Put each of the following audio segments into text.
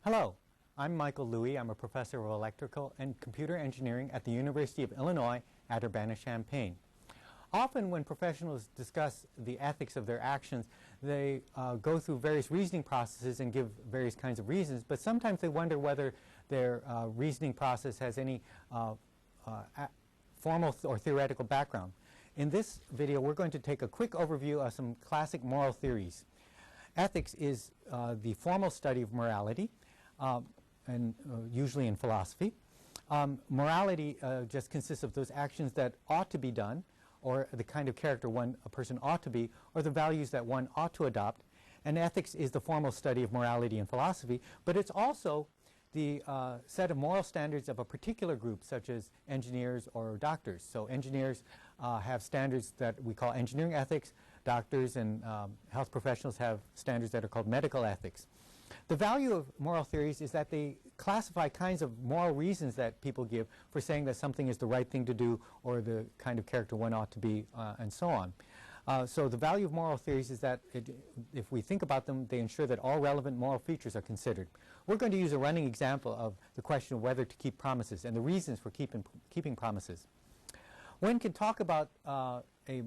Hello, I'm Michael-Loui. I'm a professor of electrical and computer engineering at the University of Illinois at Urbana-Champaign. Often when professionals discuss the ethics of their actions, they go through various reasoning processes and give various kinds of reasons, but sometimes they wonder whether their reasoning process has any formal or theoretical background. In this video, we're going to take a quick overview of some classic moral theories. Ethics is the formal study of morality, and usually in philosophy. Morality just consists of those actions that ought to be done, or the kind of character a person ought to be, or the values that one ought to adopt. And ethics is the formal study of morality in philosophy, but it's also the set of moral standards of a particular group, such as engineers or doctors. So engineers have standards that we call engineering ethics. Doctors and health professionals have standards that are called medical ethics. The value of moral theories is that they classify kinds of moral reasons that people give for saying that something is the right thing to do or the kind of character one ought to be, and so on. So the value of moral theories is that if we think about them, they ensure that all relevant moral features are considered. We're going to use a running example of the question of whether to keep promises and the reasons for keeping promises. One can talk about a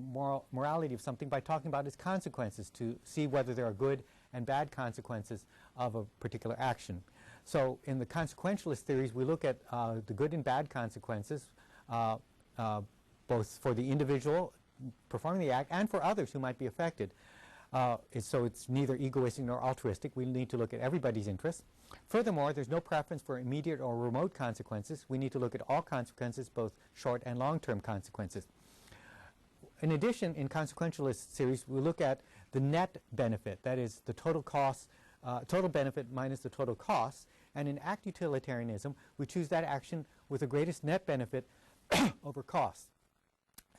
morality of something by talking about its consequences to see whether there are good and bad consequences of a particular action. So in the consequentialist theories, we look at the good and bad consequences, both for the individual performing the act and for others who might be affected. So it's neither egoistic nor altruistic. We need to look at everybody's interests. Furthermore, there's no preference for immediate or remote consequences. We need to look at all consequences, both short and long-term consequences. In addition, in consequentialist theories, we look at the net benefit, that is, the total cost, total benefit minus the total costs. And in act utilitarianism, we choose that action with the greatest net benefit over costs.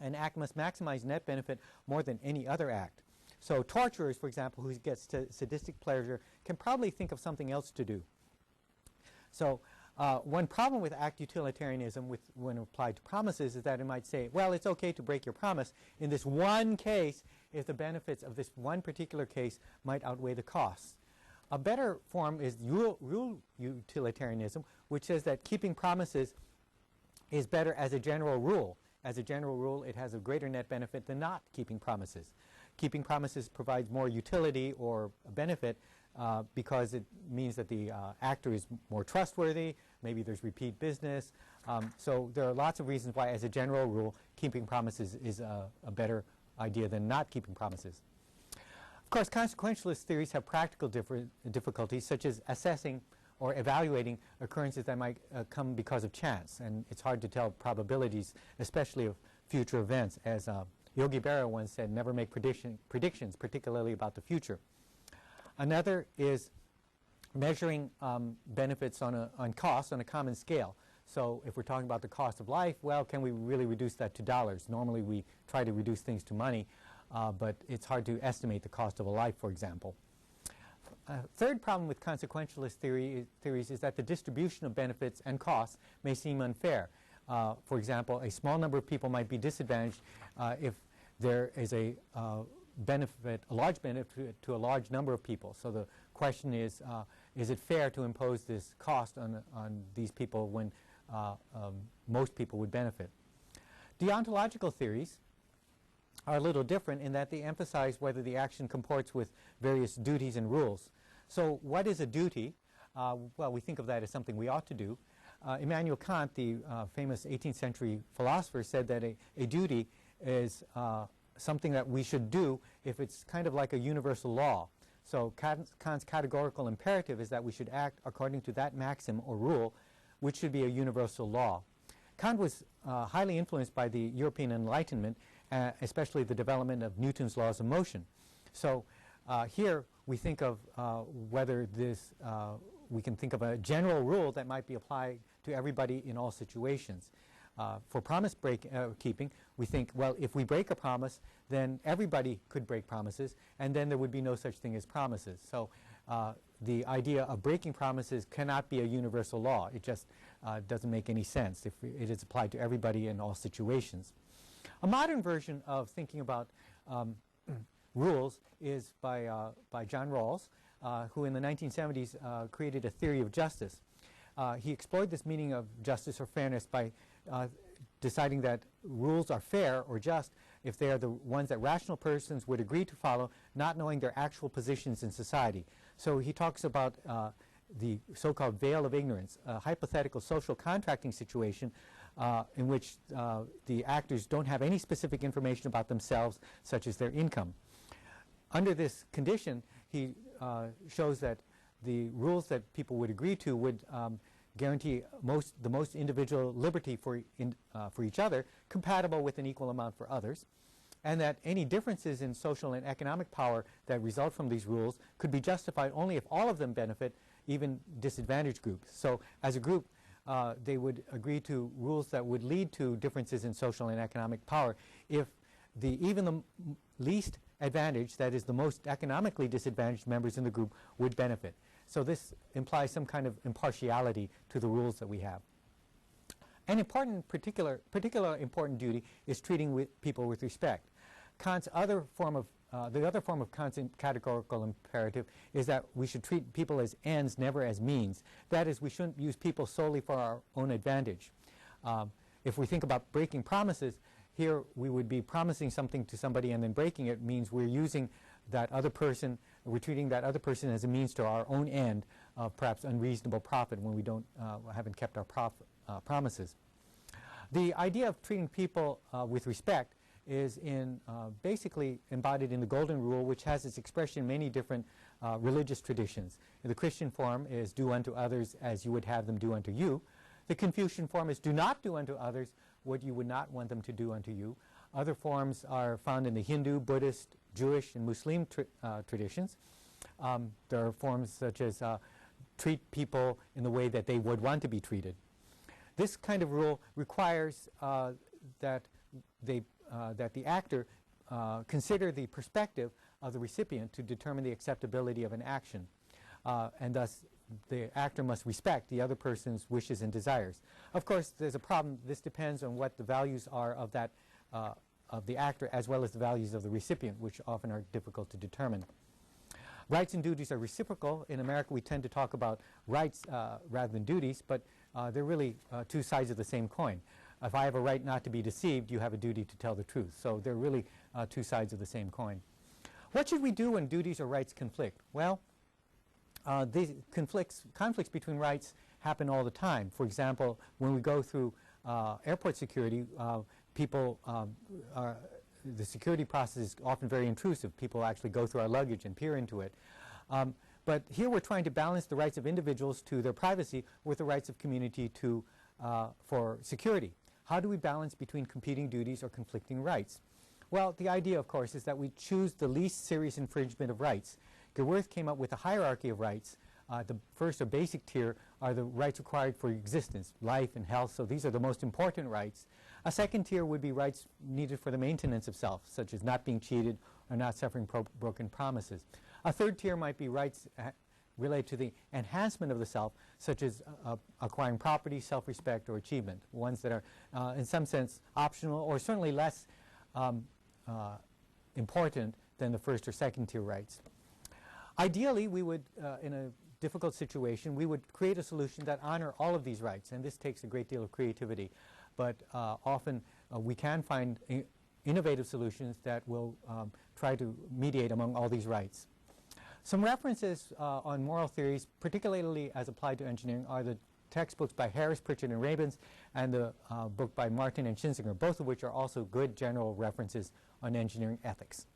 An act must maximize net benefit more than any other act. So torturers, for example, who get sadistic pleasure, can probably think of something else to do. So one problem with act utilitarianism when applied to promises is that it might say, well, it's okay to break your promise in this one case if the benefits of this one particular case might outweigh the costs. A better form is rule utilitarianism, which says that keeping promises is better as a general rule. As a general rule, it has a greater net benefit than not keeping promises. Keeping promises provides more utility or benefit because it means that the actor is more trustworthy, maybe there's repeat business. So there are lots of reasons why, as a general rule, keeping promises is a better idea than not keeping promises. Of course, consequentialist theories have practical difficulties, such as assessing or evaluating occurrences that might come because of chance. And it's hard to tell probabilities, especially of future events. As Yogi Berra once said, never make predictions, particularly about the future. Another is measuring benefits on costs on a common scale. So if we're talking about the cost of life, well, can we really reduce that to dollars? Normally we try to reduce things to money, but it's hard to estimate the cost of a life, for example. Third problem with consequentialist theories is that the distribution of benefits and costs may seem unfair. For example, a small number of people might be disadvantaged if there is a large benefit to a large number of people. So the question is it fair to impose this cost on these people when most people would benefit? Deontological theories are a little different in that they emphasize whether the action comports with various duties and rules. So what is a duty? Well, we think of that as something we ought to do. Immanuel Kant, the famous 18th century philosopher, said that a duty is something that we should do if it's kind of like a universal law. So Kant's categorical imperative is that we should act according to that maxim or rule, which should be a universal law. Kant was highly influenced by the European Enlightenment, especially the development of Newton's laws of motion. So here we think of whether this, we can think of a general rule that might be applied to everybody in all situations. For promise keeping, we think, well, if we break a promise, then everybody could break promises, and then there would be no such thing as promises. So the idea of breaking promises cannot be a universal law. It just doesn't make any sense if it is applied to everybody in all situations. A modern version of thinking about rules is by John Rawls. who in the 1970s created a theory of justice. He explored this meaning of justice or fairness by deciding that rules are fair or just if they are the ones that rational persons would agree to follow, not knowing their actual positions in society. So he talks about the so-called veil of ignorance, a hypothetical social contracting situation in which the actors don't have any specific information about themselves, such as their income. Under this condition, he shows that the rules that people would agree to would guarantee the most individual liberty for each other, compatible with an equal amount for others, and that any differences in social and economic power that result from these rules could be justified only if all of them benefit even disadvantaged groups. So as a group, they would agree to rules that would lead to differences in social and economic power if even the least advantaged, that is the most economically disadvantaged members in the group, would benefit. So this implies some kind of impartiality to the rules that we have. An important, particular important duty is treating people with respect. Kant's other form of the other form of Kant's categorical imperative is that we should treat people as ends, never as means. That is, we shouldn't use people solely for our own advantage. If we think about breaking promises, here we would be promising something to somebody and then breaking it means we're using that other person, we're treating that other person as a means to our own end of perhaps unreasonable profit when we haven't kept our promises. The idea of treating people with respect is basically embodied in the Golden Rule, which has its expression in many different religious traditions. The Christian form is do unto others as you would have them do unto you. The Confucian form is do not do unto others what you would not want them to do unto you. Other forms are found in the Hindu, Buddhist, Jewish, and Muslim traditions. There are forms such as treat people in the way that they would want to be treated. This kind of rule requires that the actor consider the perspective of the recipient to determine the acceptability of an action. And thus, the actor must respect the other person's wishes and desires. Of course, there's a problem. This depends on what the values are of the actor as well as the values of the recipient, which often are difficult to determine. Rights and duties are reciprocal. In America, we tend to talk about rights rather than duties, but they're really two sides of the same coin. If I have a right not to be deceived, you have a duty to tell the truth. So they're really two sides of the same coin. What should we do when duties or rights conflict? Well, these conflicts between rights happen all the time. For example, when we go through airport security, the security process is often very intrusive. People actually go through our luggage and peer into it. But here we're trying to balance the rights of individuals to their privacy with the rights of community for security. How do we balance between competing duties or conflicting rights? Well, the idea, of course, is that we choose the least serious infringement of rights. Gewirth came up with a hierarchy of rights. The first or basic tier are the rights required for existence, life and health, so these are the most important rights. A second tier would be rights needed for the maintenance of self, such as not being cheated or not suffering broken promises. A third tier might be rights related to the enhancement of the self, such as acquiring property, self-respect, or achievement, ones that are in some sense optional or certainly less important than the first or second tier rights. Ideally, we would, in a difficult situation, we would create a solution that honor all of these rights, and this takes a great deal of creativity. But often we can find innovative solutions that will try to mediate among all these rights. Some references on moral theories, particularly as applied to engineering, are the textbooks by Harris, Pritchard, and Rabins, and the book by Martin and Schinzinger, both of which are also good general references on engineering ethics.